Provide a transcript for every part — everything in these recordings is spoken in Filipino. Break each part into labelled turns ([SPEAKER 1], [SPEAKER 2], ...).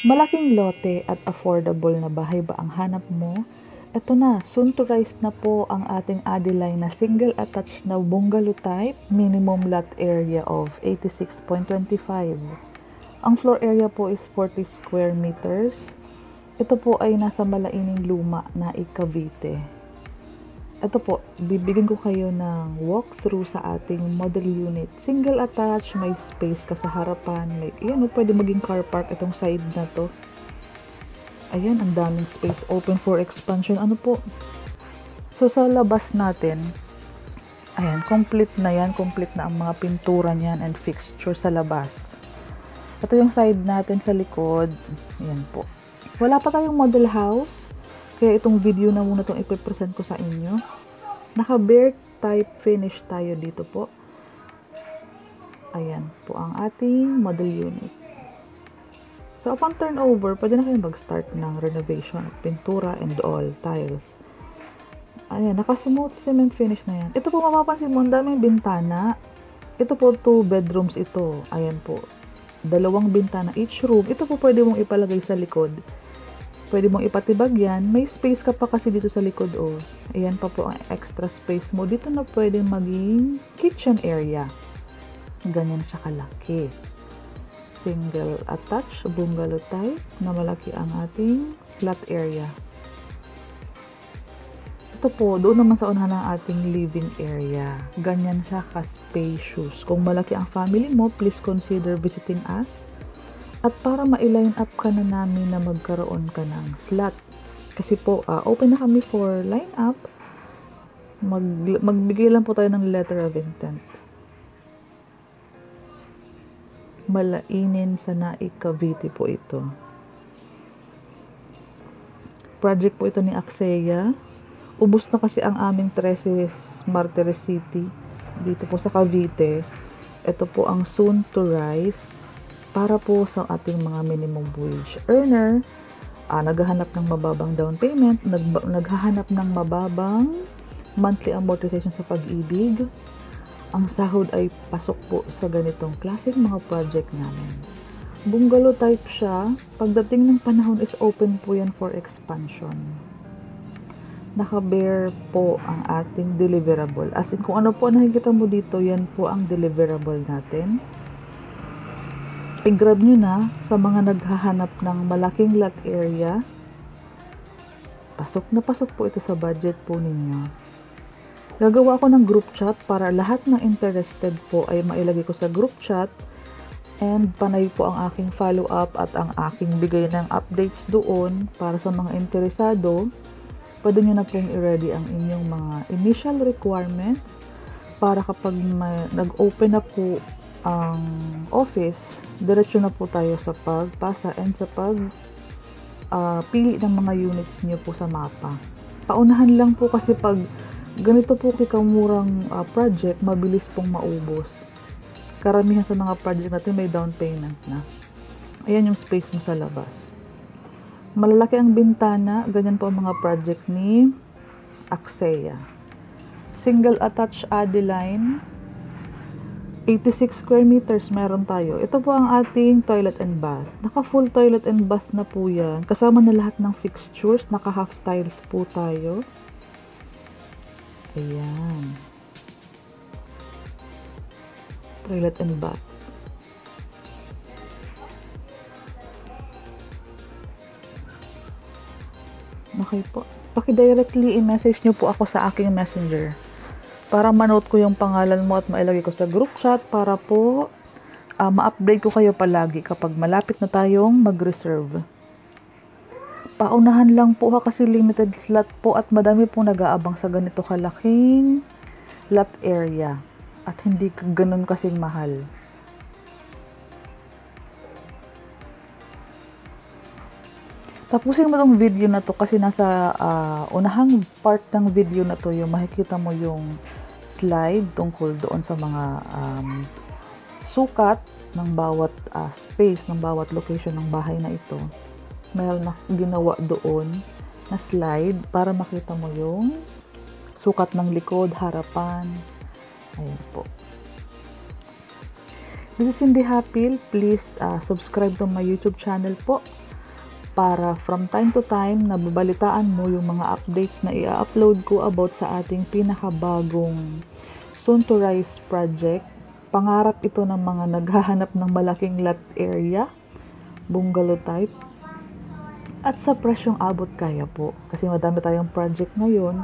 [SPEAKER 1] Malaking lote at affordable na bahay ba ang hanap mo? Eto na, soon to rise na po ang ating Adeline na single attached na bungalow type, minimum lot area of 86.25. Ang floor area po is 40 square meters. Ito po ay nasa Malaining Luma na Cavite. Ito po, bibigyan ko kayo ng walkthrough sa ating model unit. Single attached, may space ka sa harapan. May, yan, pwede maging car park itong side na to. Ayan, ang daming space, open for expansion. Ano po? So, sa labas natin, ayan, complete na yan. Complete na ang mga pintura niyan and fixture sa labas. Ito yung side natin sa likod. Ayan po. Wala pa tayong model house. Kaya itong video na muna itong ipipresent ko sa inyo. Naka-bare type finish tayo dito po. Ayan po ang ating model unit. So, upon turnover, pwede na kayo mag-start ng renovation, pintura, and all, tiles. Ayan, naka-smooth cement finish na yan. Ito po, mapapansin mo, ang daming bintana. Ito po, 2 bedrooms ito. Ayan po. 2 bintana each room. Ito po, pwede mong ipalagay sa likod. Pwede mong ipatibag yan. May space ka pa kasi dito sa likod, oh. Ayan pa po ang extra space mo. Dito na pwede maging kitchen area. Ganyan siya kalaki. Single attached bungalow type na malaki ang ating flat area. Ito po, doon naman sa unahan ng ating living area. Ganyan siya ka-spacious. Kung malaki ang family mo, please consider visiting us. At para ma-line up ka na namin na magkaroon ka ng slot. Kasi po, open na kami for line up. Magbigay lang po tayo ng letter of intent. Malainin sa Naik, Cavite po ito. Project po ito ni Axeya. Ubus na kasi ang aming 13 Martires City dito po sa Cavite. Ito po ang soon to rise. Para po sa ating mga minimum wage earner, naghahanap ng mababang down payment, naghahanap ng mababang monthly amortization sa pag-ibig, ang sahod ay pasok po sa ganitong klaseng mga project namin. Bungalow type siya, pagdating ng panahon is open po yan for expansion. Naka-bare po ang ating deliverable. As in, kung ano po nakikita mo dito, yan po ang deliverable natin. I-grab nyo na sa mga naghahanap ng malaking lot area. Pasok na pasok po ito sa budget po ninyo. Gagawa ko ng group chat para lahat ng interested po ay mailagay ko sa group chat. And panay po ang aking follow-up at ang aking bigay ng updates doon para sa mga interesado. Pwede nyo na pong i-ready ang inyong mga initial requirements para kapag nag-open na po ang office, diretso na po tayo sa pagpasa and sa pili ng mga units niyo po sa mapa. Paunahan lang po kasi pag ganito po kikamurang project, mabilis pong maubos. Karamihan sa mga project natin may down payment na. Ayan yung space mo sa labas. Malalaki ang bintana, ganyan po ang mga project ni Axeya. Single attached Adeline. 86 square meters meron tayo. Ito po ang ating toilet and bath. Naka-full toilet and bath na po yan. Kasama na lahat ng fixtures. Naka-half tiles po tayo. Ayan. Toilet and bath. Okay po. Paki-directly i-message nyo po ako sa aking messenger. Para manote ko yung pangalan mo at mailagay ko sa group chat para po ma-update ko kayo palagi kapag malapit na tayong mag-reserve. Paunahan lang po kasi limited slot po at madami pong nag-aabang sa ganito kalaking lot area at hindi ganun kasing mahal. Tapusin mo tong video na to kasi nasa unahang part ng video na to yung makikita mo yung slide tungkol doon sa mga sukat ng bawat space, ng bawat location ng bahay na ito. Meron na ginawa doon na slide para makita mo yung sukat ng likod, harapan. Ayan po. This is Cindy Hapil. Please subscribe to my YouTube channel po. para from time to time nababalitaan mo yung mga updates na i-upload ko about sa ating pinakabagong soon to rise project. Pangarap ito ng mga naghahanap ng malaking lot area, bungalow type, at sa presyong abot kaya po. Kasi madami tayong project ngayon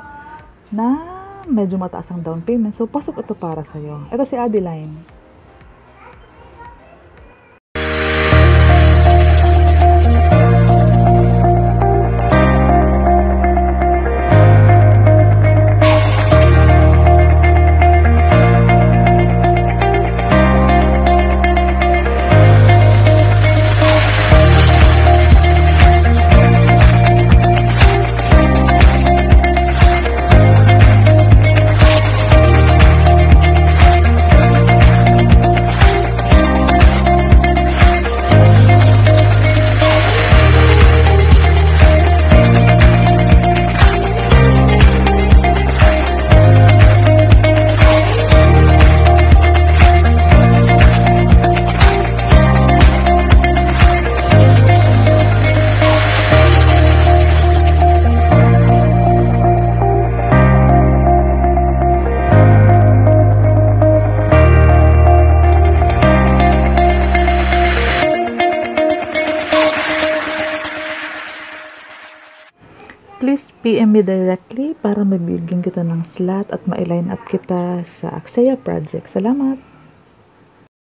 [SPEAKER 1] na medyo mataas ang down payment. So, pasok ito para sa'yo. Ito si Adeline. Please PM me directly para mabigyan kita ng slot at ma-line up kita sa Aksaya project. Salamat!